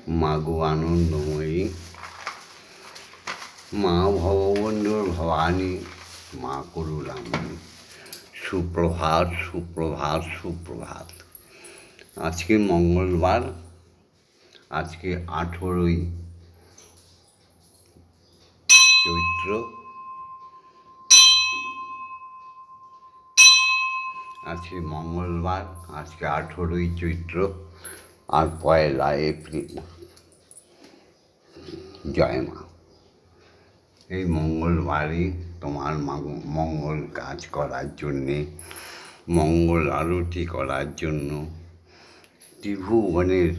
মাগো আনন্দময়ী, মা ভববন্ধুর ভবানী, মা করুণাময়ী। সুপ্রভাত, সুপ্রভাত, সুপ্রভাত। আজকে মঙ্গলবার, আজকে 18ই চৈত্র। আজকে মঙ্গলবার, আজকে 18ই চৈত্র আর 1 এপ্রিল। জয় মা। এই মঙ্গলবারই তোমার মঙ্গল কাজ করার জন্যে, মঙ্গল আরতি করার জন্য, ত্রিভুবনের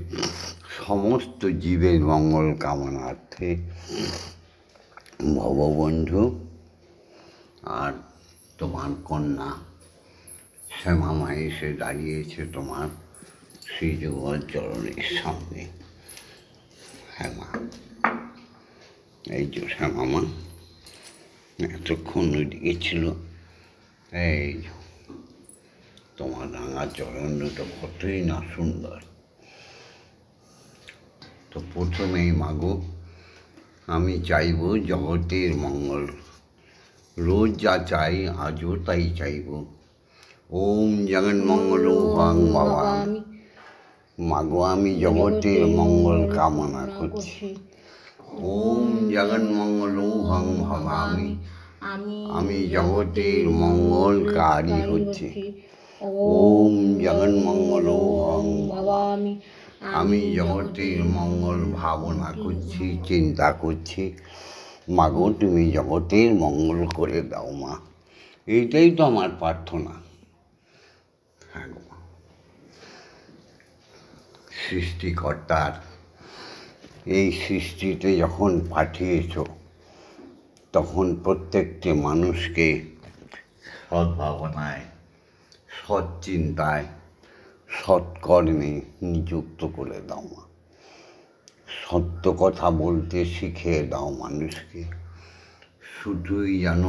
সমস্ত জীবের মঙ্গল কামনার্থে ভববন্ধু আর তোমার কন্যা শ্যামামা এসে দাঁড়িয়েছে তোমার শ্রীযুগল চরণের সামনে। হ্যাঁ মা, এই যে শ্যামামা এতক্ষণ ওইদিকে ছিল। এই তোমার রাঙা চরণ দুটো কতই না সুন্দর। তো প্রথমেই মাগো, আমি চাইব জগতের মঙ্গল। রোজ যা চাই আজও তাই চাইব। ওম জগন্মঙ্গল হং ভবামি। মাগো, আমি জগতের মঙ্গল কামনা করছি। ওম জগন্মঙ্গল হং ভবামি। আমি জগতের মঙ্গলকারী হচ্ছি। ওম জগন্মঙ্গল হং ভবামি। আমি জগতের মঙ্গল ভাবনা করছি, চিন্তা করছি। মাগো, তুমি জগতের মঙ্গল করে দাও মা, এইটাই তো আমার প্রার্থনা। হ্যাঁ গো, সৃষ্টিকর্তার এই সৃষ্টিতে যখন পাঠিয়েছ, তখন প্রত্যেকটি মানুষকে সদ্ভাবনায়, সৎচিন্তায়, সৎকর্মে নিযুক্ত করে দাও মা। সত্য কথা বলতে শিখিয়ে দাও মানুষকে। শুধুই যেন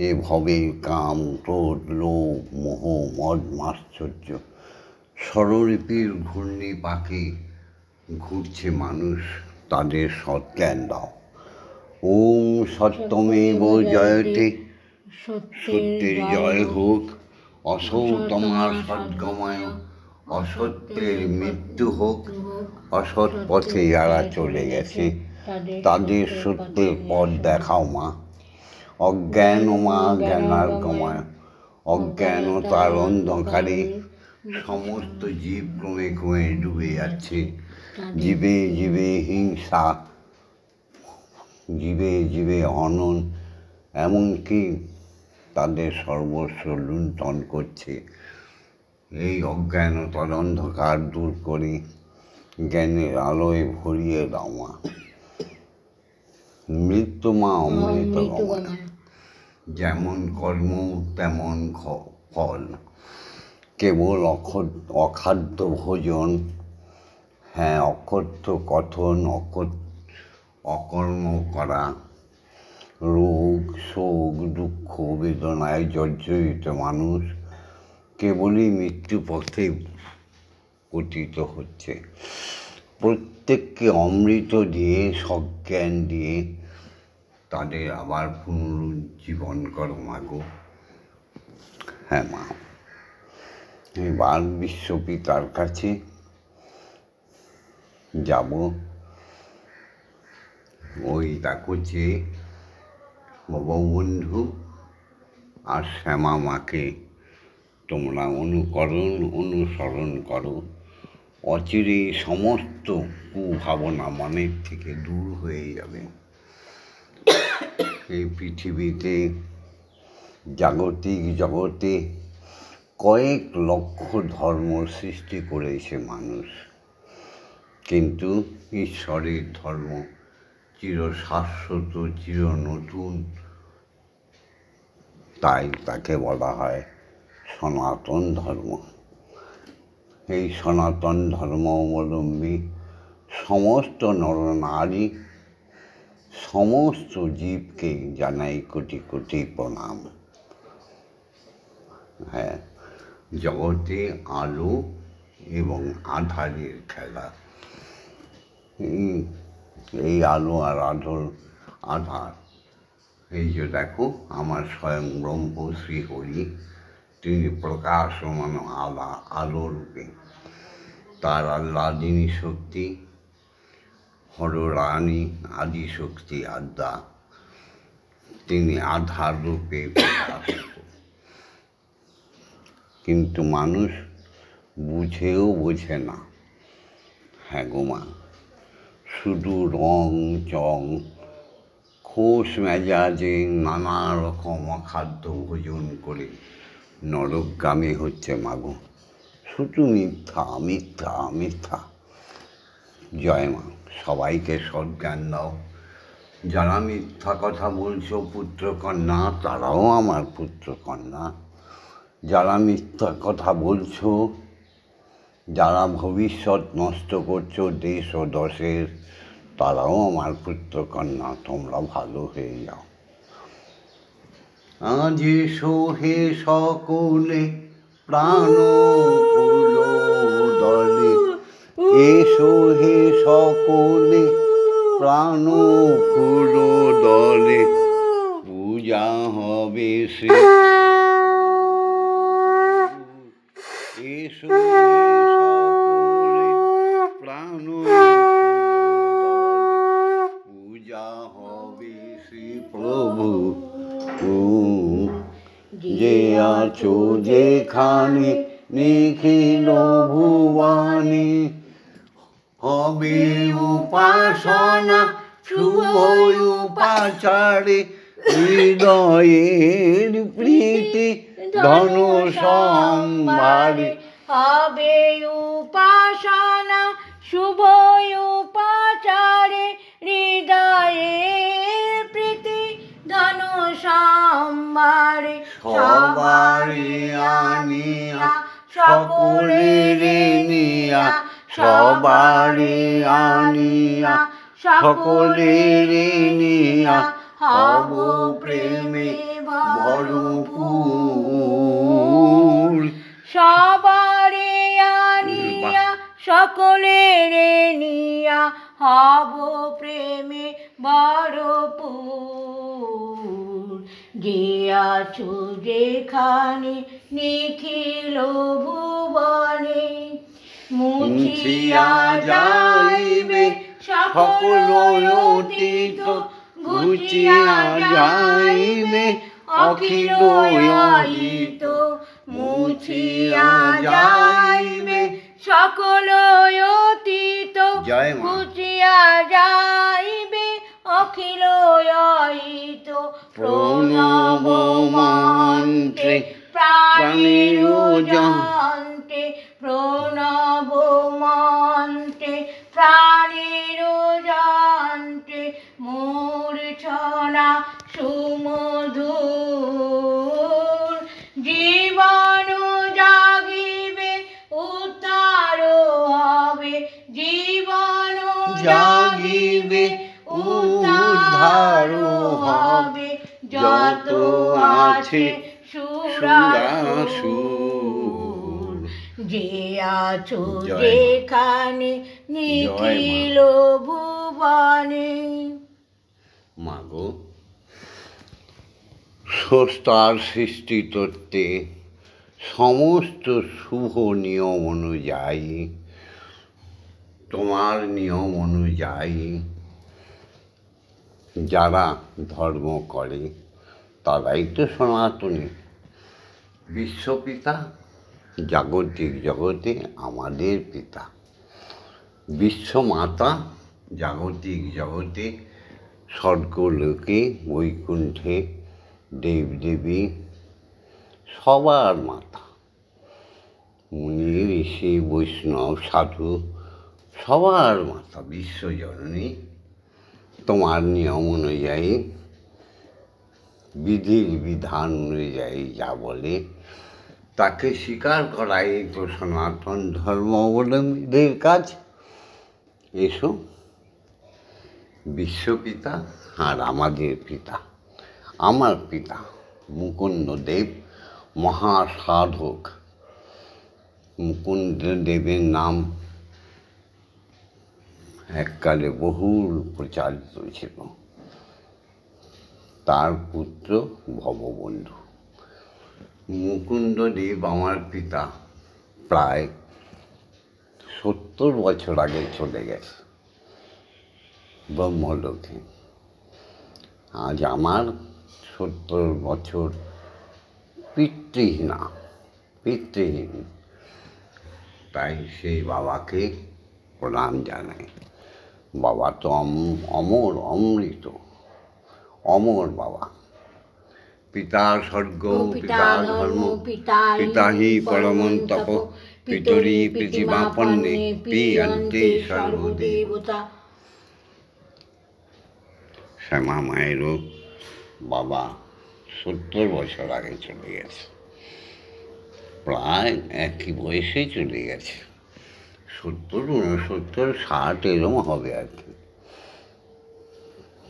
এভাবে কাম, ক্রোধ, লোভ, মোহ, মদ, মাশ্চর্য স্বরলিপির ঘূর্ণি পাকে ঘুরছে মানুষ, তাদের সৎজ্ঞান দাও। ওম সত্যমেব জয়তে। সত্যের জয় হোক। অসৌ তোমার সদ্গময়। অসত্যের মৃত্যু হোক। অসৎ পথে যারা চলে গেছে তাদের সত্যের পথ দেখাও মা। অজ্ঞান মা জ্ঞানার্গময়। অজ্ঞানতার অন্ধকারে সমস্ত জীব ক্রমে ক্রমে ডুবে যাচ্ছে। জীবে জীবে হিংসা, জীবে জীবে হনন, এমনকি তাদের সর্বস্ব লুণ্ঠন করছে। এই অজ্ঞানতার অন্ধকার দূর করে জ্ঞানের আলোয় ভরিয়ে দাও মা। মৃত্যু মা অমৃত গমনা। যেমন কর্ম তেমন ফল। কেবল অখাদ্য ভোজন, হ্যাঁ অকথ্য কথন, অকর্ম করা, রোগ শোক দুঃখ বেদনায় জর্জরিত মানুষ কেবলই মৃত্যু পথে পতিত হচ্ছে। প্রত্যেককে অমৃত দিয়ে, সজ্ঞান দিয়ে তাদের আবার পুনরুজ্জীবন করো মাগো। হ্যাঁ মা, এবার বিশ্বপিতার কাছে যাব। ওই দেখো যে ভববন্ধু আর শ্যামা মাকে তোমরা অনুসরণ করো। অচিরেই সমস্ত কুভাবনা মনের থেকে দূর হয়ে যাবে। এই পৃথিবীতে, জাগতিক জগতে কয়েক লক্ষ ধর্ম সৃষ্টি করেছে মানুষ, কিন্তু ঈশ্বরের ধর্ম চিরশাশ্বত, চির নতুন। তাই তাকে বলা হয় সনাতন ধর্ম। এই সনাতন ধর্ম অবলম্বী সমস্ত নরনারী, সমস্ত জীবকে জানাই কোটি কোটি প্রণাম। হ্যাঁ, জগতে আলো এবং আধারের খেলা। এই এই আলো আর আধার, এই যে দেখো আমার স্বয়ং ব্রহ্ম শ্রীহরি, তিনি প্রকাশমান আলোরূপে, তার আহ্লাদিনী শক্তি হররানী আদিশক্তি আদ্যা, তিনি আধার রূপে প্রকাশিত। কিন্তু মানুষ বুঝেও বোঝে না। হ্যাঁ গো মা, শুধু রং চং খোশ মেজাজে নানা রকম অখাদ্য ভোজন করে নরকগামী হচ্ছে মাগো। শুধু মিথ্যা মিথ্যা মিথ্যা। জয় মা, সবাইকে সজ্ঞান দাও। যারা মিথ্যা কথা বলছো পুত্রকন্যা, তারাও আমার পুত্রকন্যা। যারা মিথ্যা কথা বলছো, যারা ভবিষ্যৎ নষ্ট করছো দেশ ও দশের, তারাও আমার পুত্রকন্যা। তোমরা ভালো হয়ে যাও। আজ এসো হে সকলে প্রাণ ফুল দলে, এসো হে সকলে প্রাণ ফুল দলে, পূজা হবে শ্রী। এসো হে সকলে প্রাণ পূজা হবে শ্রী প্রভু। যে আছো যেখানে নিখিল ভুবনে, হবে উপাসনা শুভ উপাচারে, হৃদয়ের প্রীতি ধন সম্ভারে। হবে উপাসনা শুভ উপাচারে, হৃদয়ের প্রীতি ধন সম্ভারে। সবারে আনিয়া সকলের নিয়া, সবারে আনিয়া সকলের নিয়া, হব প্রেমে ভরপুর। সবারে আনিয়া সকলের নিয়া, হব প্রেমে ভরপুর। যে আছো যেখানে নিখিল ভুবনে, মুছিয়া যাইবে সকল অতীত, ঘুচিয়া যাইবে অখিল অহিত। মুছিয়া যাইবে সকল অতীত, ঘুচিয়া যাইবে অখিল অহিত। প্রণব মন্ত্রে প্রাণের যন্ত্রে, প্রণব মন্ত্রে প্রাণের যন্ত্রে, মূর্ছনা সুমধুর। জীবন জাগিবে উদ্ধার হবে, জীবন জাগিবে উদ্ধার হবে। যত আছে সুরাসুর, যে আছো যেখানে নিখিল ভুবনে। মাগো, স্রষ্টার সৃষ্টি তত্ত্বে সমস্ত শুভ নিয়ম অনুযায়ী, তোমার নিয়ম অনুযায়ী যারা ধর্ম করে তারাই তো সনাতনী। বিশ্বপিতা জাগতিক জগতে আমাদের পিতা, বিশ্বমাতা জাগতিক জগতে স্বর্গলোকে বৈকুণ্ঠে দেবদেবী সবার মাতা। মুনি ঋষি বৈষ্ণব সাধু সবার মাতা বিশ্বজননী। তোমার নিয়ম অনুযায়ী বিধির বিধান অনুযায়ী যা বলে তাকে স্বীকার করাই তো সনাতন ধর্মাবলম্বীদের কাজ। এসো, বিশ্বপিতা আর আমাদের পিতা, আমার পিতা মুকুন্দদেব মহাসাধক। মুকুন্দদেবের নাম এককালে বহুল প্রচারিত ছিল। তার পুত্র ভববন্ধু। মুকুন্দদেব আমার পিতা প্রায় 70 বছর আগে চলে গেছে ব্রহ্মলোকে। আজ আমার 70 বছর পিতৃহীন। তাই সেই বাবাকে প্রণাম জানাই। বাবা তো অমর, অমৃত, অমর বাবা। পিতা স্বর্গ, পিতা ধর্ম, পিতা হি পরমং তপ, পিতরি পৃথিবাপন্নে, পিয়ন্তে সর্বদেবতা। শ্যামা মায়েরও বাবা 70 বছর আগে চলে গেছে। প্রায় একই বয়সে চলে গেছে, 70, 69, 60 এরম হবে আর কি।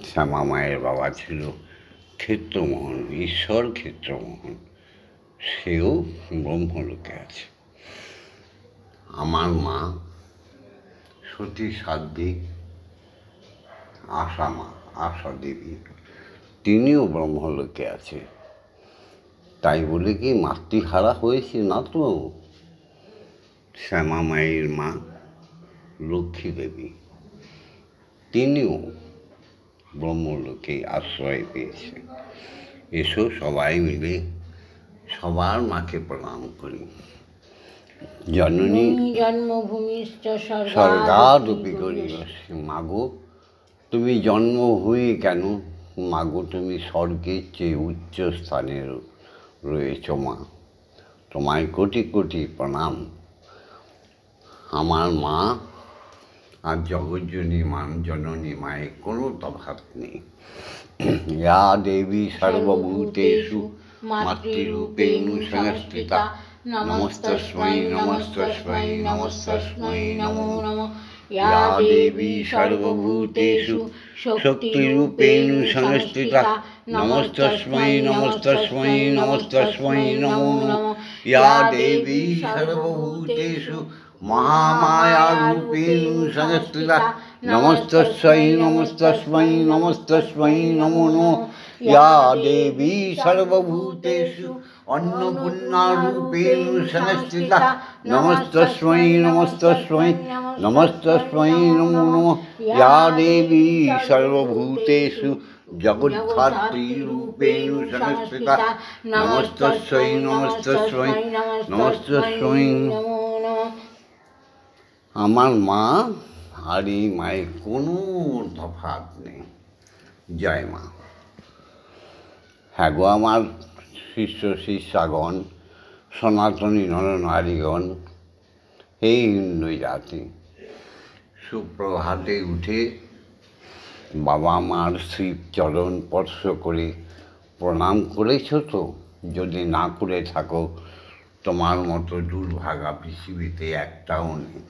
শ্যামা মায়ের বাবা ছিল ক্ষেত্রমোহন, ঈশ্বর ক্ষেত্রমোহন। সেও ব্রহ্মলোকে আছে। আমার মা সতী সাধ্বী আশা দেবী, তিনিও ব্রহ্মলোকে আছে। তাই বলে কি মাতৃহারা হয়েছে না তো। শ্যামা মায়ের মা লক্ষ্মী দেবী, তিনিও ব্রহ্মলোকে আশ্রয় পেয়েছে। এসো সবাই মিলে সবার মাকে প্রণাম করি। জননী জন্মভূমিশ্চ স্বর্গাদপি গরীয়সী। মাগো, তুমি জন্মভূমি কেন, মাগো তুমি স্বর্গের চেয়ে উচ্চ স্থানে রয়েছ মা। তোমায় কোটি কোটি প্রণাম। আমার মা আর জননী মায়ের কোনো তফাৎ নেই। ইয়া দেবী সর্বভূতেষু মাতৃরূপেণ সংস্থিতা, নমস্তস্मै নমস্তস্मै নমস্তস্मै নমো নমঃ। ইয়া দেবী সর্বভূতেষু শক্তিরূপেণ সংস্থিতা, নমস্তস্मै নমস্তস্मै নমস্তস্मै নমো নমঃ। ইয়া দেবী সর্বভূতেষু মহামায়ারূপেণ সংস্থিতা, নমস্তস্मै নমস্তস্मै নমস্তস্मै নমো নমঃ। ইয়া দেবী সর্বভূতেষু অন্নপূর্ণারূপেণ সংস্থিতা, নমস্তস্मै নমস্তস্मै নমস্তস্मै নমো নমঃ। ইয়া দেবী সর্বভূতেষু জগদ্ধাত্রীরূপেণ সংস্থিতা, নমস্তস্मै নমস্তস্मै নমস্তস্मै নমো নমঃ। আমার মা আর এই মায়ের কোনো তফাৎ নেই। জয় মা। হ্যাঁ গো আমার শিষ্যাগণ, সনাতনী নরনারীগণ, হে হিন্দু জাতি, সুপ্রভাতে উঠে বাবা মার শ্রীচরণ স্পর্শ করে প্রণাম করেছ তো? যদি না করে থাকো, তোমার মতো দুর্ভাগা পৃথিবীতে একটাও নেই।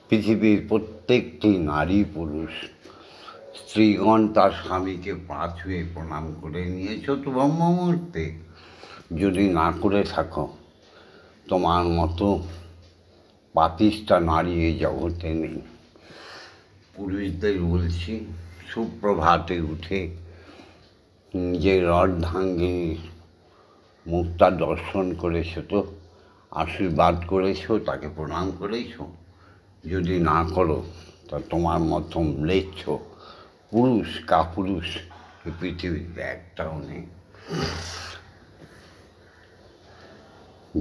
পৃথিবীর প্রত্যেকটি নারী পুরুষ স্ত্রীগণ তার স্বামীকে পা ছুঁয়ে প্রণাম করে নিয়েছ তো ব্রহ্ম মুহূর্তে। যদি না করে থাকো, তোমার মতো পাপিষ্ঠা নারী এই জগতে নেই। পুরুষদের বলছি, সুপ্রভাতে উঠে নিজের অর্ধাঙ্গিনীর মুখটা দর্শন করেছ তো? আশীর্বাদ করেছ, তাকে প্রণাম করেছ? যদি না করো, তা তোমার মতো ম্লেচ্ছ পুরুষ কাপুরুষ এই পৃথিবীতে একটাও নেই।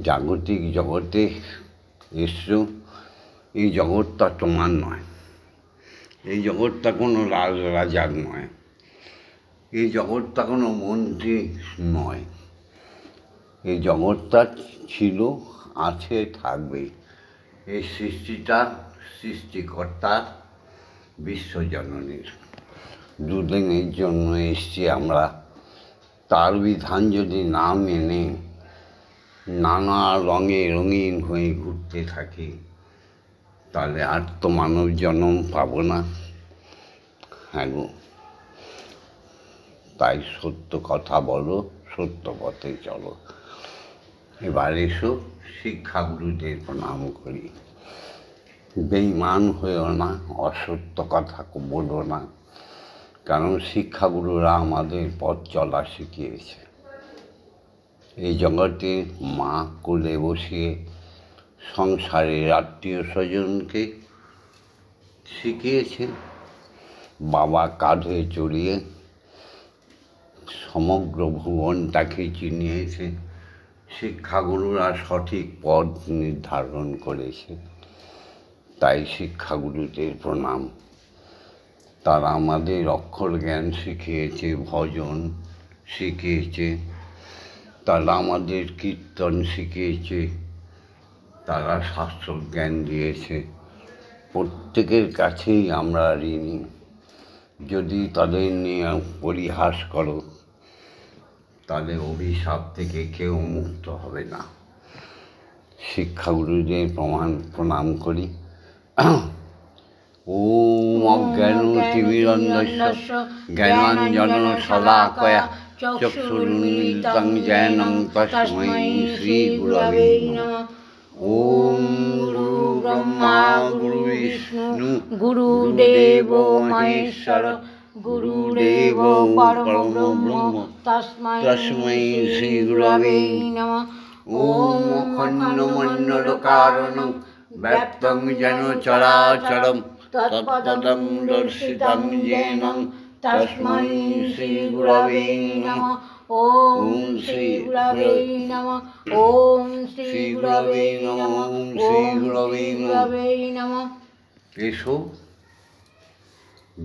জাগতিক জগতে এসো, এই জগৎটা তোমার নয়। এই জগৎটা কোনো রাজার নয়। এই জগৎটা কোনো মন্ত্রী নয়। এই জগৎটা ছিল, আছে, থাকবে। এই সৃষ্টিটা সৃষ্টিকর্তা বিশ্বজননীর। দুদিনের জন্য এসছি আমরা। তার বিধান যদি না মেনে নানা রঙে রঙিন হয়ে ঘুরতে থাকি, তাহলে আর তো মানব জন্ম পাবো না। হ্যাঁ গো, তাই সত্য কথা বলো, সত্য পথে চলো। এবার এসো শিক্ষাগুরুদের প্রণাম করি। বেঈমান হয়েও না, অসত্য কথা বলো না, কারণ শিক্ষাগুরুরা আমাদের পথ চলা শিখিয়েছে। এই জগতে মা কোলে বসিয়ে সংসারের আত্মীয় স্বজনকে শিখিয়েছে, বাবা কাঁধে চড়িয়ে সমগ্র ভুবনটাকে চিনিয়েছে। শিক্ষাগুরুরা সঠিক পথ নির্ধারণ করেছে, তাই শিক্ষাগুরুদের প্রণাম। তারা আমাদের অক্ষর জ্ঞান শিখিয়েছে, ভজন শিখিয়েছে, তারা আমাদের কীর্তন শিখিয়েছে, তারা শাস্ত্র জ্ঞান দিয়েছে। প্রত্যেকের কাছেই আমরা ঋণী। যদি তাদের নিয়ে পরিহাস করো তাহলে অভিশাপ থেকে কেউ মুক্ত হবে না। শিক্ষাগুরুদের প্রণাম করি। ওম অজ্ঞানতিমিরন্ধস্য জ্ঞানাঞ্জনং শলাকয়া চক্ষুরুন্মিলিতং জ্ঞানং তস্मै শ্রীগুরবে নমঃ। ওম গুরু ব্রহ্মা গুরু বিষ্ণু গুরুদেবো মহেশ্বর গুরুদেব পরম ব্রহ্ম তস্मै শ্রী গুরবে নমঃ। ওম অখণ্ডমণ্ডলকারণং ব্যক্তং যেন চরাচরম তৎপদং দর্শিতং येन তস্मै শ্রী গুরবে নমঃ। ওম শ্রী গুরবে নমঃ। ওম শ্রী গুরবে নমঃ। ওম শ্রী গুরবে নমঃ। এসো,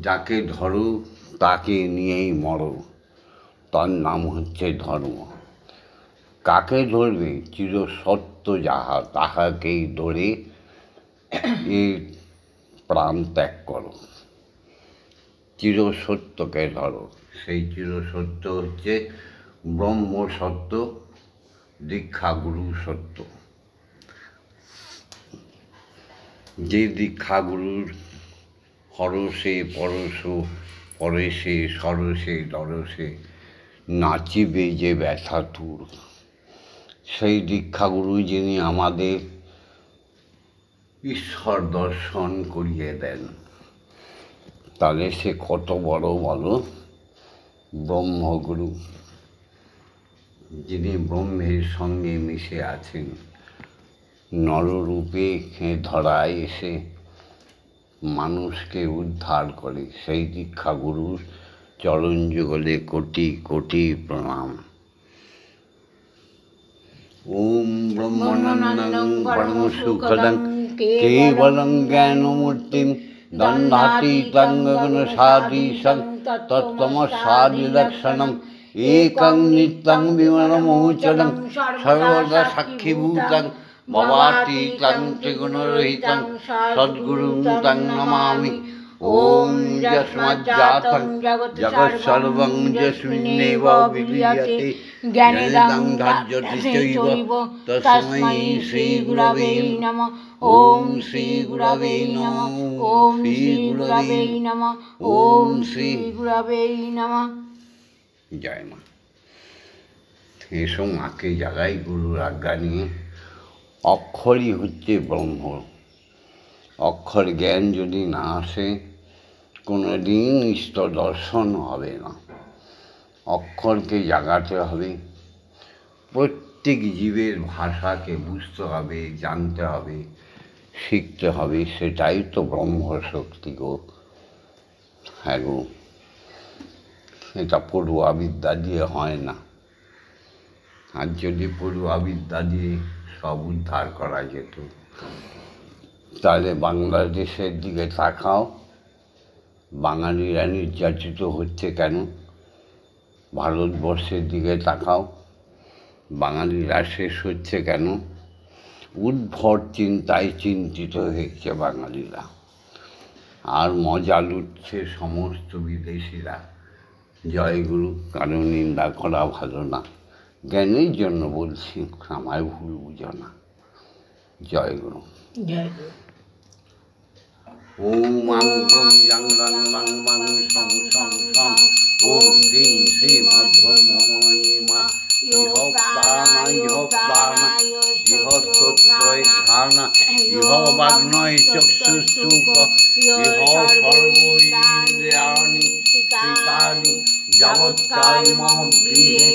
যাকে ধরো তাকে নিয়েই মরো, তার নাম হচ্ছে ধর্ম। কাকে ধরবে? চিরসত্য যাহা, তাহাকেই ধরে এই প্রাণ ত্যাগ করো। চিরসত্যকে ধরো। সেই চিরসত্য হচ্ছে ব্রহ্ম সত্য, দীক্ষাগুরু সত্য। যে দীক্ষাগুরুর হরসে পরশ পরেশে সরসে দরসে নাচিবে যে ব্যথাতুর, সেই দীক্ষাগুরু যিনি আমাদের ঈশ্বর দর্শন করিয়ে দেন, তাহলে সে কত বড় বলো? ব্রহ্মগুরু, যিনি ব্রহ্মের সঙ্গে মিশে আছেন, নররূপে ধরায় এসে মানুষকে উদ্ধার করে, সেই দীক্ষাগুরুর চরণ যুগলে কোটি কোটি প্রণাম। ওম ব্রহ্মানন্দং পরমসুখদং কেবলং জ্ঞানমূর্তিং দণ্ডাতীতং গগনসাদীশং তত্ত্বমসাদিলক্ষণং একং নিত্যং বিমলমোচনং সর্বদা সাক্ষীভূতং ভবাতীতং ত্রিগুণরহিতং সদ্গুরুং তং নমামি। ওম যস্মাজ্জাতং জগৎসর্বং যস্মিন্নেব বিলীয়তে জ্ঞানেদং ধার্যতে চৈব তস্मै শ্রী গুরবে নমঃ। ওম শ্রী গুরবে নমঃ। ওম শ্রী গুরবে নমঃ। ওম শ্রী গুরবে নমঃ। জয় মা। এসো, মাকে জাগাই গুরুর আজ্ঞা নিয়ে। অক্ষরই হচ্ছে ব্রহ্ম। অক্ষর জ্ঞান যদি না আসে, কোনো দিন ঈশ্বর দর্শন হবে না। অক্ষরকে জাগাতে হবে, প্রত্যেক জীবের ভাষাকে বুঝতে হবে, জানতে হবে, শিখতে হবে। সেটাই তো ব্রহ্মশক্তি গো। হ্যাঁ গো, এটা পড়ুয়া বিদ্যা দিয়ে হয় না। আর যদি পড়ুয়া বিদ্যা দিয়ে সব উদ্ধার করা যেত, তাহলে বাংলাদেশের দিকে তাকাও, বাঙালিরা নির্যাতিত হচ্ছে কেন? ভারতবর্ষের দিকে তাকাও, বাঙালিরা শেষ হচ্ছে কেন? উদ্ভট চিন্তায় চিন্তিত হয়েছে বাঙালিরা, আর মজা লুটছে সমস্ত বিদেশিরা। জয়গুরু, কারো নিন্দা করা ভালো না, জ্ঞানের জন্য বলছি, আমায় ভুল বুঝো না। জয়গুরু। জয়গুরু। ওম মাং ব্রং জাং রাং মাং মাং সং সং সং। ওম হ্রিং শ্রীমদ্ব্রহ্মময়ী মা ইহ প্রাণা ইহ প্রাণা ইহ সত্যই ঘ্রাণা ইহ বাগ্নয় চক্ষুঃ ইহ সর্বইন্দ্রিয়াণি কৃতানি যাবৎকাল মম গৃহে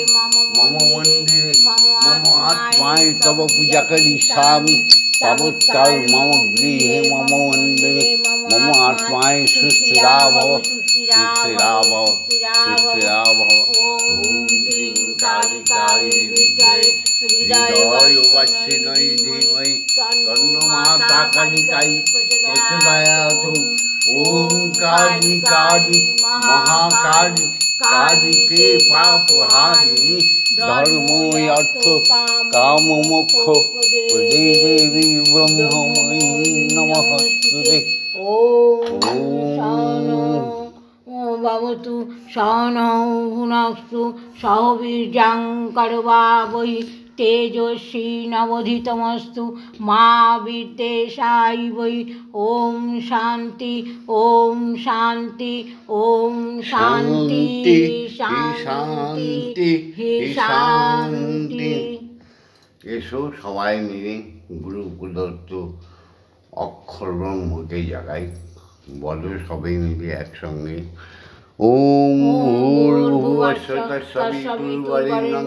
মম মন্দিরে মম আত্মায় তব পূজা করিষ্যামি তাবৎকাল মম গৃহে মম মন্দিরে মম আত্মায় সুস্থিরা ভব সুস্থিরা ভব সুস্থিরা ভব। ওম ক্লীং কালিকায় বিদ্যায় হৃদয় বাসিনৈ ধীমহি তন্নো মাতা কালিকাই প্রচোদয়াৎ। ওম কালী কালী মহাকালী কালীকে পাপহারিণী ধর্ম অর্থ কাম মোক্ষ প্রদে দেবী ব্রহ্মময়ী নমস্তুতে। ওম ভবতু সহনৌ ভুনস্তু সহ বীর্যং করবাবহৈ তেজস্বী নবধীতমস্তু মা বিদ্বেষায়। ওম শান্তি ওম শান্তি ওম শান্তি শান্তি শান্তি। এসো সবাই মিলে গুরু প্রদত্ত অক্ষর ব্রহ্মকে জাগাই। বলো সবাই মিলে একসঙ্গে ওম ভূর্ভুবস্সুঃ তৎসবিতুর্বরেণ্যং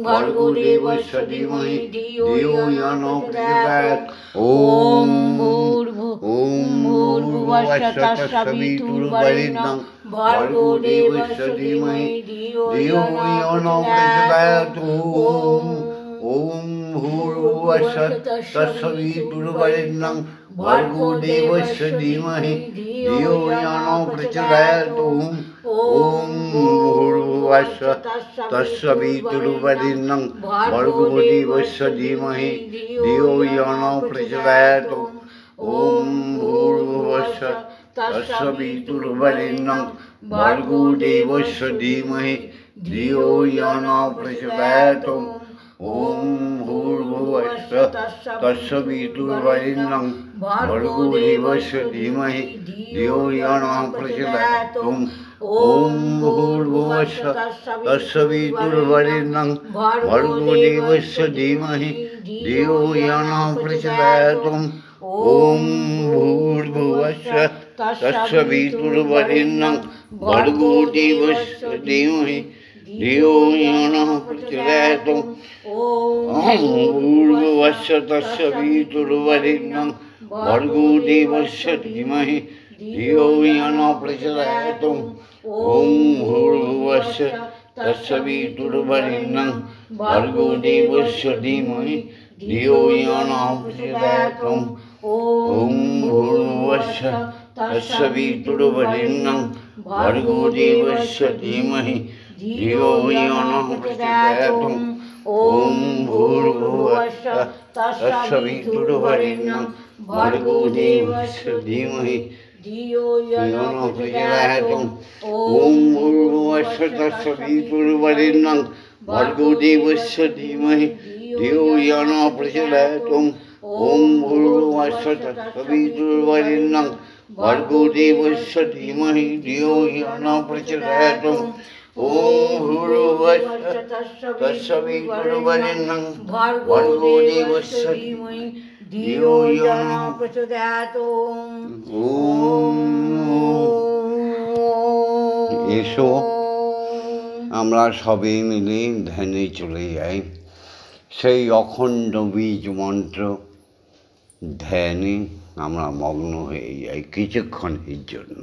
ভর্গো দেবস্য ধীমহি ধিয়ো ইয়ো নঃ প্রচোদয়াৎ। ওম ভূর্ভুবস্সুঃ তৎসবিতুর্বরেণ্যং ভর্গো দেবস্য ধীমহি ধিয়ো ইয়ো নঃ প্রচোদয়াৎ। ওম ভূর্ভুবস্সুঃ তৎসবিতুর্বরেণ্যং ভর্গো দেবস্য ধীমহি ধিয়ো ইয়ো নঃ প্রচোদয়াৎ। ওম ভূর্ভুবস্সুঃ তৎসবিতুর্বরেণ্যং ভর্গো দেবস্য ধীমহি ধিয়ো ইয়ো নঃ প্রচোদয়াৎ। ওম ভূর্ভুবস্সুঃ তৎসবিতুর্বরেণ্যং ভর্গো দেবস্য ধীমহি ধিয়ো ইয়ো নঃ প্রচোদয়াৎ। ওম ভূর্ভুবস্সুঃ তৎসবিতুর্বরেণ্যং ভর্গো দেবস্য ধীমহি ধিয়ো ইয়ো নঃ প্রচোদয়াৎ। ওম ভূর্ভুবস্সুঃ তৎসবিতুর্বরেণ্যং ভর্গো দেবস্য ধীমহি ধিয়ো ইয়ো নঃ প্রচোদয়াৎ। ওম ভূর্ভুবস্সুঃ তৎসবিতুর্বরেণ্যং ভর্গো দেবস্য ধীমহি ধিয়ো ইয়ো নঃ প্রচোদয়াৎ। ওম ভূর্ভুবস্সুঃ তৎসবিতুর্বরেণ্যং ভর্গো দেবস্য ধীমহি ধিয়ো ইয়ো নঃ প্রচোদয়াৎ। ওম ভূর্ভুবস্সুঃ তৎসবিতুর্বরেণ্যং ভর্গো দেবস্য ধীমহি ধিয়ো ইয়ো নঃ প্রচোদয়াৎ। ওম ভূর্ভুবস্সুঃ তৎসবিতুর্বরেণ্যং ভর্গো দেবস্য ধীমহি ধিয়ো ইয়ো নঃ প্রচোদয়াৎ। ওম ভূর্ভুবস্সুঃ তৎসবিতুর্বরেণ্যং ভর্গো দেবস্য ধীমহি ধিয়ো ইয়ো নঃ প্রচোদয়াৎ। ওম ভূর্ভুবস্সুঃ তৎসবিতুর্বরেণ্যং ভর্গো দেবস্য ধীমহি ধিয়ো ইয়ো নঃ প্রচোদয়াৎ। ওম ভূর্ভুবস্সুঃ তৎসবিতুর্বরেণ্যং ভর্গো দেবস্য ধীমহি ধিয়ো ইয়ো নঃ প্রচোদয়াৎ। ওম ভূর্ভুবস্সুঃ তৎসবিতুর্বরেণ্যং ভর্গো দেবস্য ধীমহি ধিয়ো ইয়ো নঃ প্রচোদয়াৎ। এসো আমরা সবাই মিলে ধ্যানে চলে যাই। সেই অখণ্ড বীজ মন্ত্র ধ্যানে আমরা মগ্ন হয়ে যাই কিছুক্ষণের জন্য।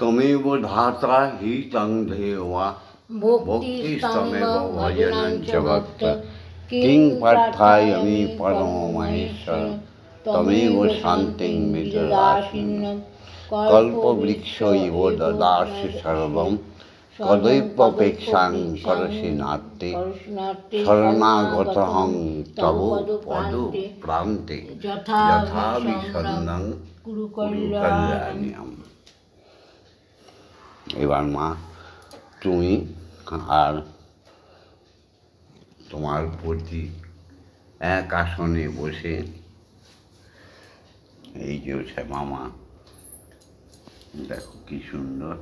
তমেব ধাতা হি তং ধেয়বা ভক্তিস্তমেব ভজনাং চ ভক্ত কিং পার্থায়ামি পরমহেশ্বর তমেব শান্তিং বিদদাসিন্যম কল্পবৃক্ষ ইব দদাসি সর্বম কদৈপেক্ষাং করসি নাত্তে শরণাগতহং তব পদ প্রান্তে যথা বিসন্নং কুরু কল্যাণিয়াম। এবার মা তুমি আর তোমার প্রতি এক আসনে বসে এই যে মামা দেখো কি সুন্দর,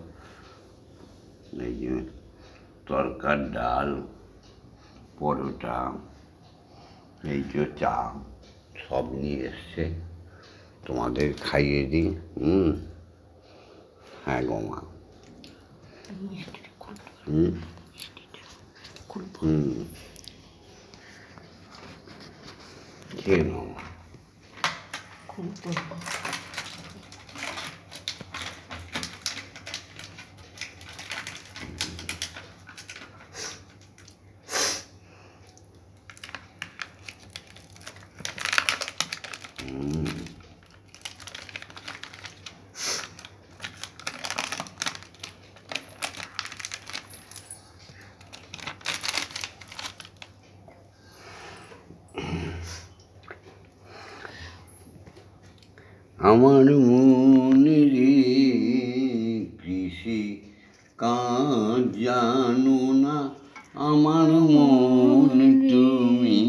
এই যে তরকার ডাল, পরোটা, এই যে চা সব নিয়ে এসছে, তোমাদের খাইয়ে দিই। হ্যাঁ গো মা। খেয়ে নাও মা। আমার মনের কৃষি কাজ জানো না, আমার মন তুমি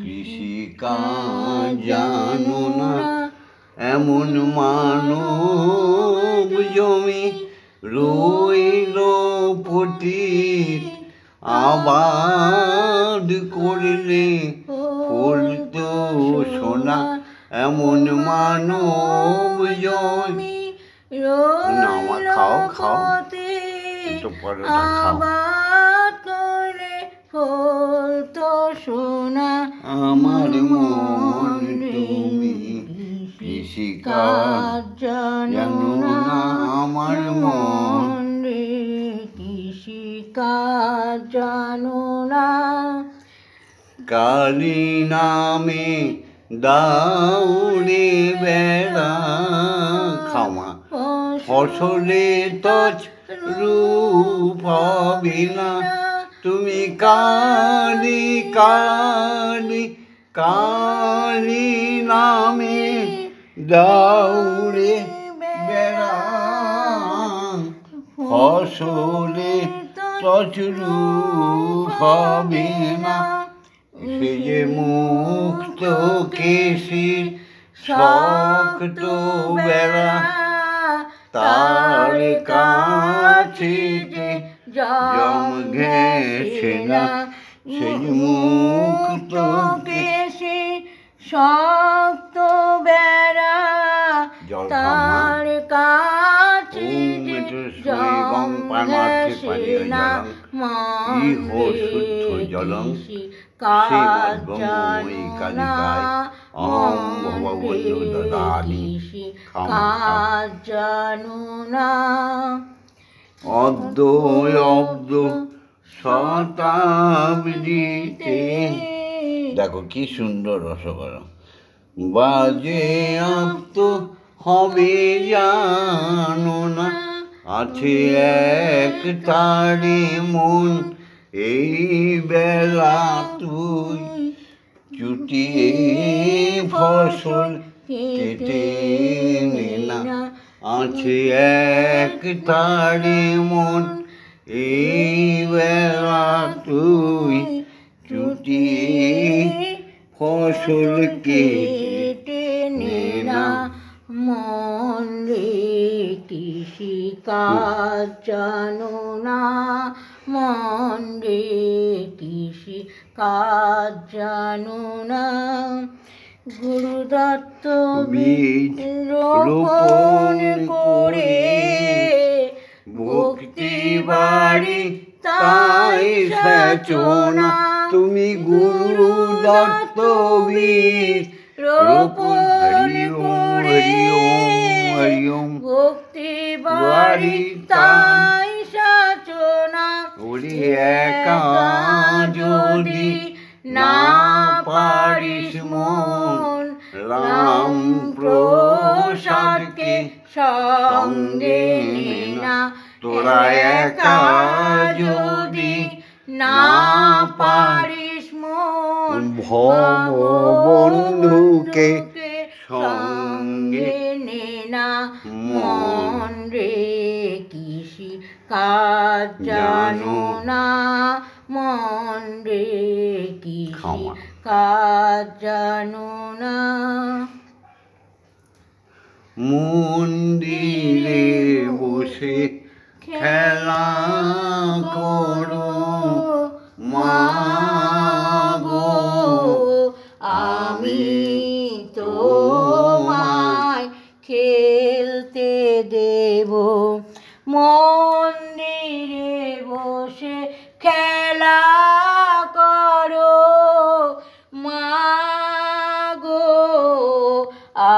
কৃষি কাজ জানো না, এমন মানব জমি রইল পতিত, আবাদ করলে ফলতো সোনা, এমন মানব জমি রইল পতিত, আবাদ করলে ফলতো সোনা, আমার মন তুমি কৃষিকাজ জানো না, আমার মন কৃষিকাজ জানো না। কালী নামে দাউড়ে বেড়া খামা, ফসলে তছ রূপ হবে না, তুমি কালী কালী কালী নামে দাউড়ে বেড়া, ফসলে তছ রূপ হবে না, সে যে মুক্ত কেশির শক্ত বেড়া, তার কাছে যে জম ঘেঁষে না, সে যে মুক্ত কেশির শক্ত বেড়া, তার কাছে যে জম ঘেঁষে না, শুদ্ধ জলং কাজ জানো না, কাজ জানো না। অব্দ অব্দ শতাব্দীতে দেখো কি সুন্দর রসগোল্লা, বাজে আপ্ত হবে জানো না, আছে এক তারে মন এই বেলা তুই চুটিয়ে ফসল কেটে নে না, আছে এক তারে মন এই বেলা তুই চুটিয়ে ফসল কেটে নে না, মন রে কৃষিকাজ জানো না, মন রে কৃষিকাজ জানো না। গুরুদত্ত বীজ রোপণ করে ভক্তি বাড়ি তাই সেচনা, তুমি গুরুদত্ত বীজ রোপণ করে হরিওম ভক্তি বাড়ি তাই সাচনা ওরে একা যদি না পারিস মন রাম প্রসাদকে সঙ্গে না তোরা একা যদি না পারিস মন ভববন্ধুকে সঙ্গে নে না মন রে কৃষি কাজ জানো না মন রে কৃষি কাজ জানো না মন্দিরে বসে খেলা করো মাগো আমি তোমায় খেলতে দেব মন্দিরে বসে খেলা করো মাগো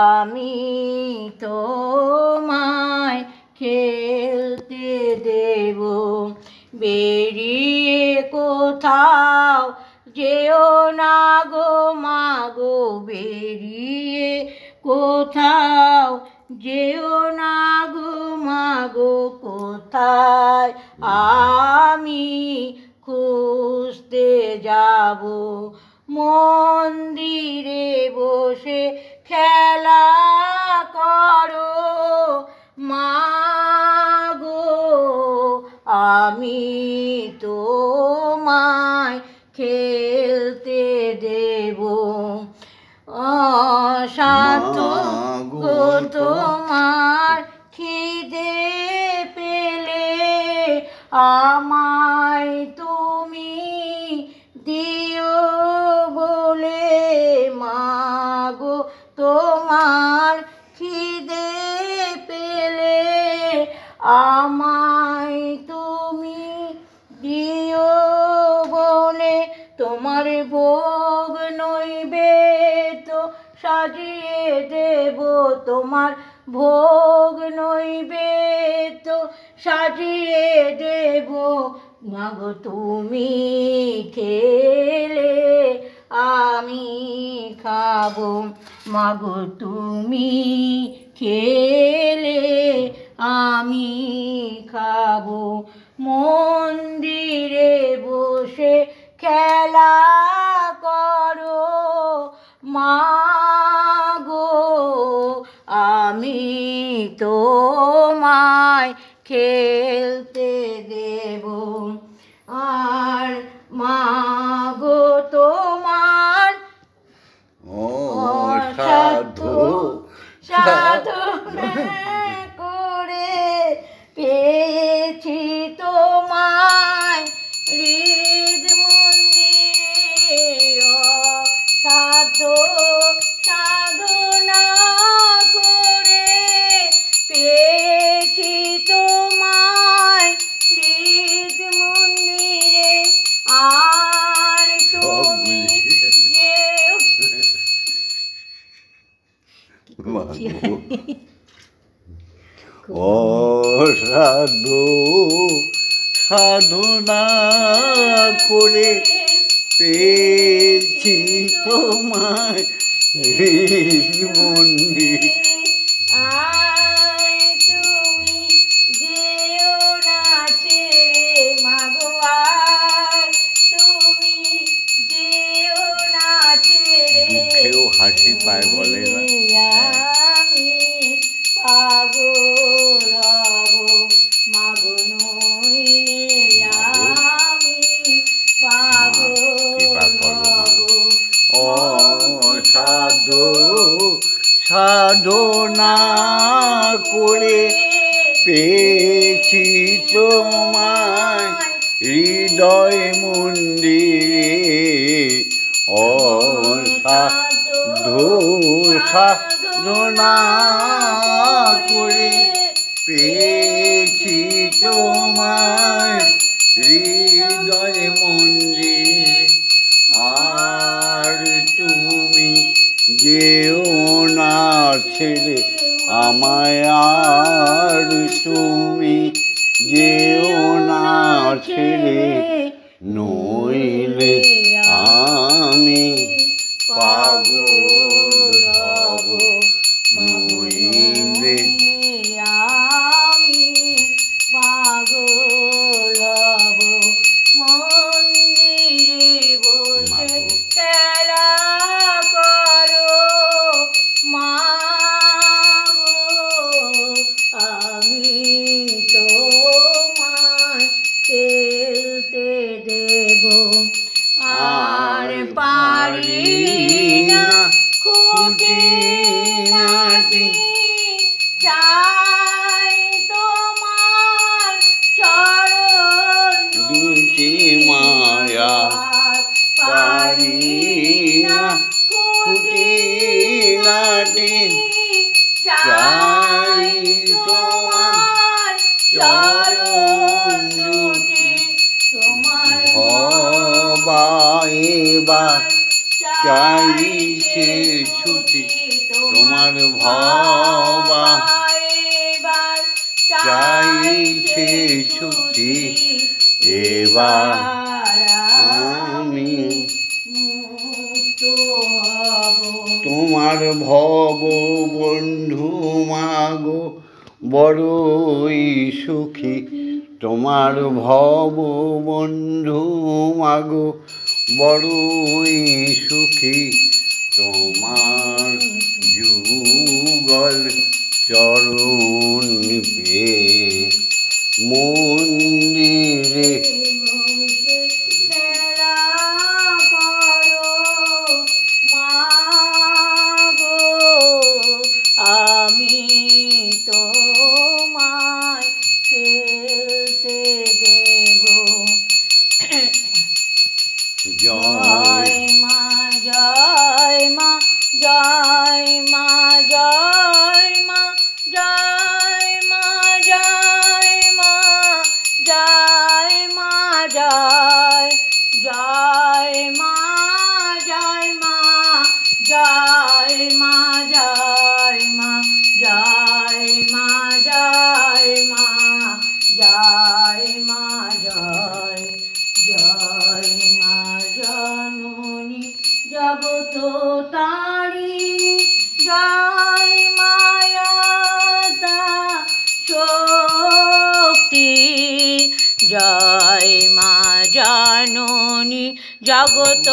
আমি তোমায় খেলতে দেব বেরিয়ে কোথাও যেও না গো মাগো বেরিয়ে কোথাও যেও না গো মাগো কোথায় আমি খুঁজতে যাব মন্দিরে বসে খেলা করো মাগো আমি তোমায় খেলতে দেব অসাধ্য গো তোমার খিদে পেলে আমায় তুমি দিও বলে মাগো তোমার খিদে পেলে আমায় তুমি দিও বলে তোমার ভোগ নৈবেদ্য সাজিয়ে দেব তোমার ভোগ নৈবেদ্য সাজিয়ে দেব মাগো তুমি খেলে আমি খাবো মাগো তুমি খেলে আমি খাবো মন্দিরে বসে খেলা করো মাগো আমি তোমায় খেলতে দেব আর মাগো তোমার অসাধ্য সাধনা করে পেয়েছি তোমায় হৃদ মন্দিরে অসাধ্য সাধনা করে পেয়েছি তোমায় হৃদ মন্দিরে আর তুমি যেও অসাধ্য সাধনা করে পেয়েছি তোমায় হৃদ মন্দির আর তুমি যেও না ছেড়ে মাগো আর তুমি যেও না ছেড়ে মুখেও হাসি পায় বলে না আমি পাগল হব মাগো নইলে আমি পাগল হব অসাধ্য সাধনা করে পেয়েছি তোমায় হৃদয় মন্দিরে অসাধ্য সাধনা করে পেয়েছি তোমায় হৃদয় মন্দিরে আর তুমি যেও না ছেড়ে আমায় আর তুমি যেও না ছেড়ে, নইলে আমি পাগল হব, নইলে আমি পাগল হব। মন্দিরে বসে খেলা করো মা গো, আমি তোমায় খেলতে দেব। আর পারি না খুঁটিনাটি, চাই তোমার চরণ দুটি মায়া, পারি না খুঁটিনাটি, চাই তোমার চরণ দুটি। তোমার ভবা এবার চাইছে ছুটি, তোমার ভবা এবার চাইছে ছুটি, এবার আমি মুক্ত হব। তোমার ভব বন্ধু মাগো বড়ই সুখী, তোমার ভব বন্ধু মাগো বড়ই সুখী, তোমার যুগল চরণ পেয়ে মন্দিরে বসে খেলা করো মা গো, আমি তোমায় খেলতে দেব। জয় জয় মা জয় মা জয় মা জয় মা জয় মা জয় মা জয় মা জয় জয় মা জয় মা জয় মা জয় মা জয় মা জয় মা জয় মা জয় জয় মা জননী জগত তারিণী, জয় মায়া শক্তি, জয় মা জননী জগত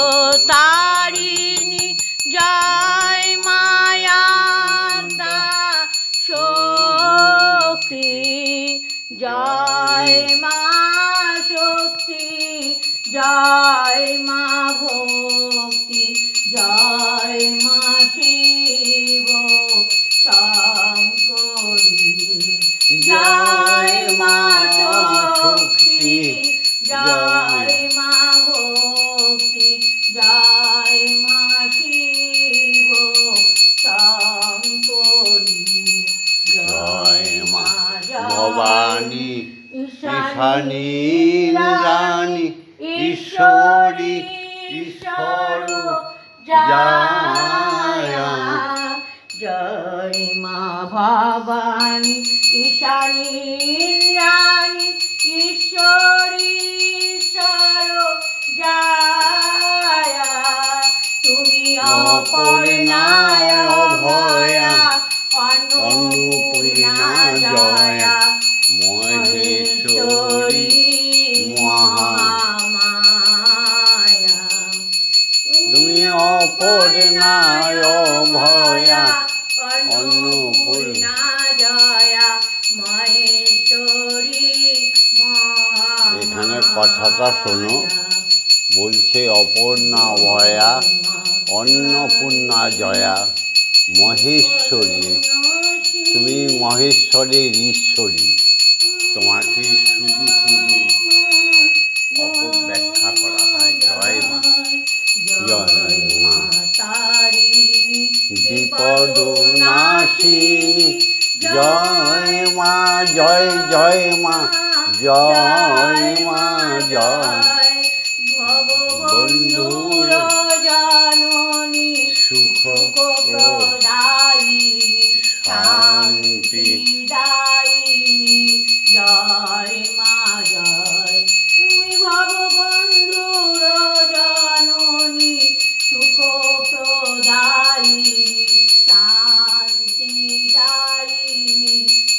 তারিণী, জয় মায়া শক্তি, জয় মা শক্তি, জয় মা ভক্তি, জয় মা শিব শঙ্করী, জয় মা শক্তি, জয় মা ভক্তি, জয় মা শিব শঙ্করী, জয় মা ভবানী ঈশানী রানী ঈশ্বরী ঈশ্বর জয়া, জয় মা ভবানী ঈশানী রানী ঈশ্বরী ঈশ্বর জয়া, তুমি অপর্ণায় অভয়া অন্নপূর্ণা জয়া, মহেশ্বরী মহামায়া, তুমি অপর্ণায় অভয়া অন্নপূর্ণা জয়া, মহেশ্বরী এখানে কথাটা শোনো, বলছে অপর্ণা ভয়া অন্নপূর্ণা জয়া মহেশ্বরী, তুমি মহেশ্বরের ঈশ্বরী, তোমাকে শুধু শুধু অপব্যাখ্যা করা হয়। জয় মা জয় মা তারিণী বিপদ নাশিনী, জয় মা জয় জয় মা জয় মা জয় ভববন্ধুর জননী সুখ প্রদায়িনী, শান্তি দায়িনী জয় মা জয়। তুমি ভববন্ধুর জননী সুখ প্রদায়িনী শান্তি দায়িনী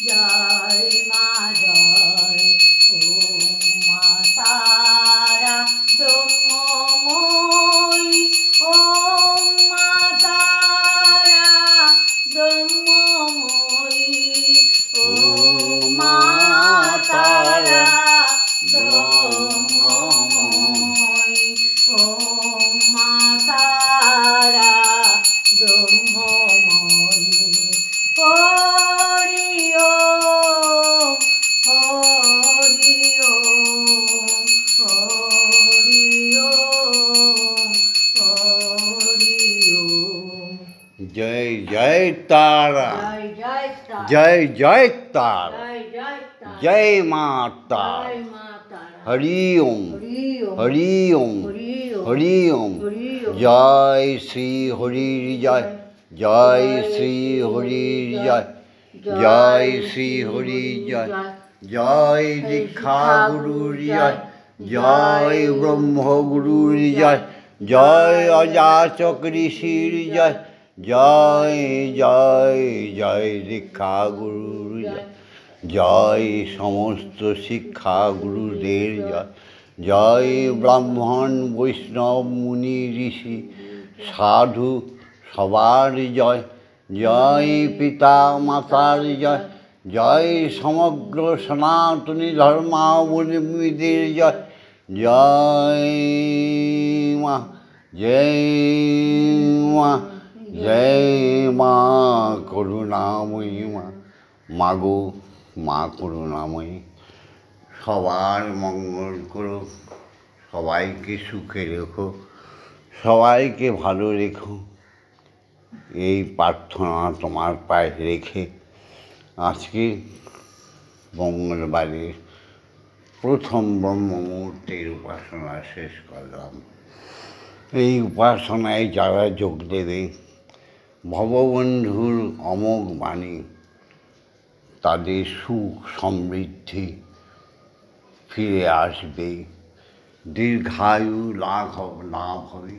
জয় মা জয়। ওম মা তারা ব্রহ্মময়ী ওম মা তারা ব্রহ্মময়ী ওম মা তারা ব্রহ্মময়ী ওম মা তারা ব্রহ্মময়ী। হরি ওম হরি ওম হরি ওম হরি ওম। জয় জয় তারা, জয় জয় তারা জয় জয় তারা, জয় জয় তারা জয় মা তারা। জয় মা তারা। হরি ওম হরি ওম হরি ওম হরি ওম হরি ওম। হরি ওম। জয় শ্রী হরির জয়, জয় শ্রী হরির জয়, জয় শ্রী হরি জয়, জয় দীক্ষা গুরুর জয়, জয় ব্রহ্মগুরুর জয়, জয় অযাচক ঋষির জয়, জয় জয় জয় দীক্ষা গুরুর জয়, জয় সমস্ত শিক্ষা গুরুদের জয়, জয় ব্রাহ্মণ বৈষ্ণব মুনি ঋষি সাধু সবার জয়, জয় পিতা মাতার জয়, জয় সমগ্র সনাতনী ধর্মাবলম্বীদের জয়, জয় মা জয় মা জয় মা করুণাময়ী মা। মাগো মা করুণাময়ী, সবার মঙ্গল করো, সবাইকে সুখে রেখো, সবাইকে ভালো রেখো, এই প্রার্থনা তোমার পায়ে রেখে আজকে মঙ্গলবারের প্রথম ব্রহ্ম মুহূর্তের উপাসনা শেষ করলাম। এই উপাসনায় যারা যোগ দেবে, ভববন্ধুর অমোঘ বাণী, তাদের সুখ সমৃদ্ধি ফিরে আসবে, দীর্ঘায়ু লাভ হবে,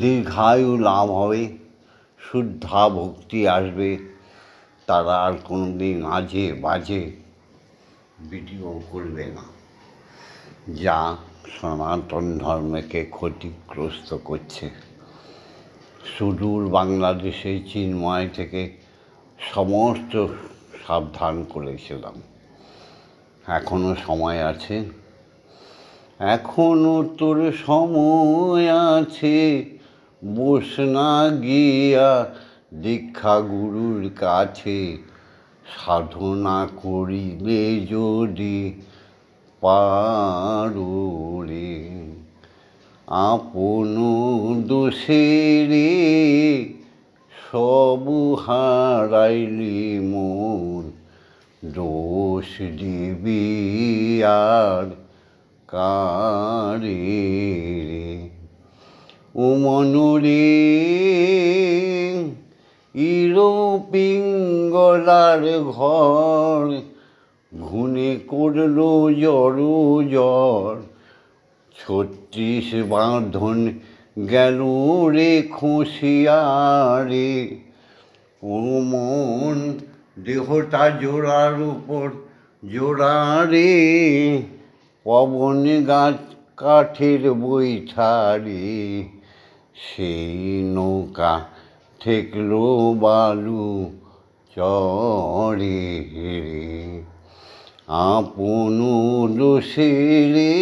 দীর্ঘায়ু লাভ হবে, শুদ্ধা ভক্তি আসবে। তারা আর কোনো দিন আজে বাজে ভিডিও করবে না, যা সনাতন ধর্মকে ক্ষতিগ্রস্ত করছে। সুদূর বাংলাদেশে চিন্ময় থেকে সমস্ত সাবধান করেছিলাম। এখনো সময় আছে, এখনো তোর সময় আছে, বস না গিয়া দীক্ষা গুরুর কাছে, সাধনা করিলে যদি পারো রে, আপন দোষে রে সব হারাইলি মন, দোষ দিবি আর কারে রে। ও মনুরে ইরো পিঙ্গলার ঘর, ঘুনে করলো জড়ো জ্বর, 36 বাঁধন গেল রে খুশিয়ারে। ও মন দেহটা জোড়ার উপর জোড়া রে, পবন গাছ কাঠের বৈঠারে, সেই নৌকা ঠেকলো বালু চরে রে। আপন দোষে রে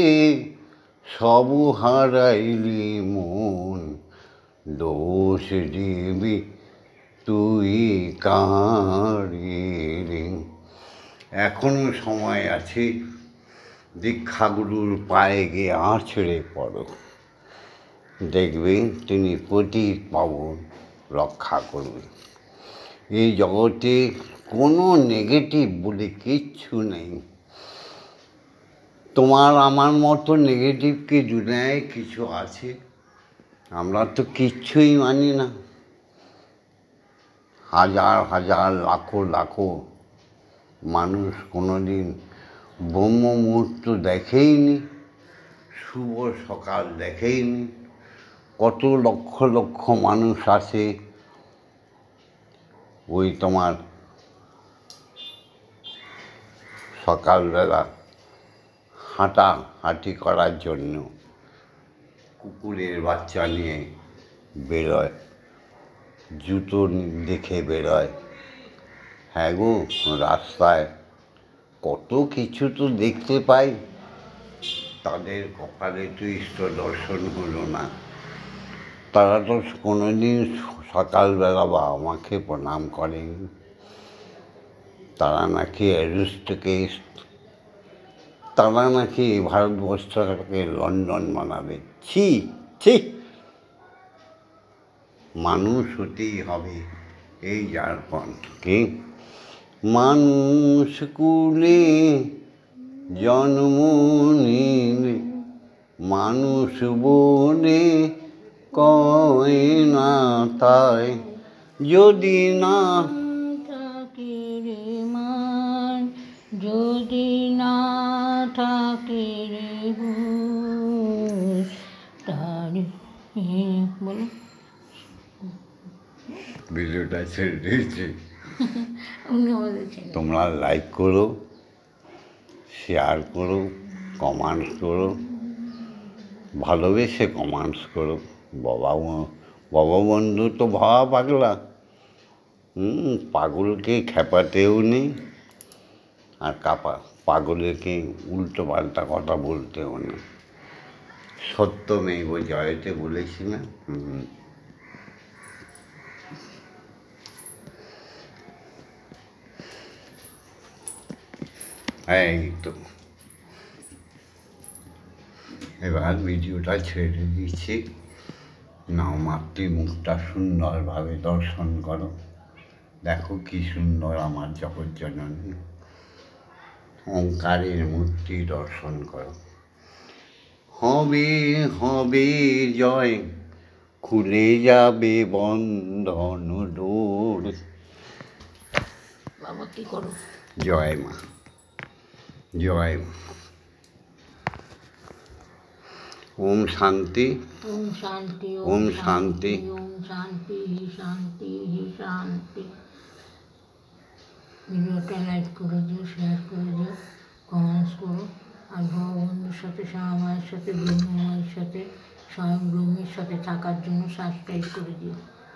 সব হারাইলি মন, দোষ দিবি তুই কারে রে। এখনো সময় আছে, দীক্ষাগুরুর পায়ে গিয়ে আছড়ে পড়ো, দেখবে তিনি পতিত পাবন রক্ষা করবে। এই জগতে কোনো নেগেটিভ বলে কিচ্ছু নেই। তোমার আমার মতো নেগেটিভ কি দুনিয়ায় কিছু আছে? আমরা তো কিচ্ছুই মানি না। হাজার হাজার লাখো লাখো মানুষ কোনোদিন ব্রহ্ম মুহূর্ত দেখেইনি, শুভ সকাল দেখেইনি। কত লক্ষ লক্ষ মানুষ আসে ওই তোমার সকালবেলা হাঁটাহাঁটি করার জন্য, কুকুরের বাচ্চা নিয়ে বেরোয়, জুতো দেখে বেরোয়। হ্যাঁ গো, রাস্তায় কত কিছু তো দেখতে পাই, তাদের কপালে তো ইষ্ট দর্শন হলো না। তারা তো কোনোদিন সকালবেলা বাবা মাকে প্রণাম করেনি। তারা নাকি অ্যারিস্টোক্রেট, তারা নাকি ভারতবর্ষটাকে লন্ডন বানাবে। ছি ছি, মানুষ হতেই হবে এই ঝাড়খণ্ড। কি মানুষ কুলে জন্ম নিলে মানুষ বলে কয় না তাই, যদি না থাকে রে মান, যদি না থাকে রে হুঁশ, তার বলো ভিডিওটা ছেড়ে দিয়েছি। উনি আমাদের ছেলে। তোমরা লাইক করো, শেয়ার করো, কমেন্টস করো, ভালোবেসে কমেন্টস করো। বাবা বন্ধু তো ভাবা পাগলা, পাগলকে খেপাতেও নেই, আর পাগলকে উল্টো পাল্টা কথা বলতেও নেই। সত্যমেব জয়তে বলেছি না। এই তো এবার ভিডিওটা ছেড়ে দিচ্ছি। মাতৃ মুখটা সুন্দরভাবে দর্শন করো। দেখো কি সুন্দর আমার জগৎজননী, ওঙ্কারের মূর্তি দর্শন করো। হবে হবে জয়, খুলে যাবে বন্ধন ডোর। বাবা কি করো? জয় মা, জয় মা। ওম শান্তি, ওম শান্তি, ওম শান্তি। ওম শান্তি, শান্তি শান্তি। ভিডিওটা লাইক করে দিও, শেয়ার করে দিও, কমেন্টস করো। আর ভগবন্ধুর সাথে, শ্যামা মায়ের সাথে, ব্রহ্ম মায়ের সাথে, স্বয়ং ব্রহ্মের সাথে থাকার জন্য সাবস্ক্রাইব করে দিও।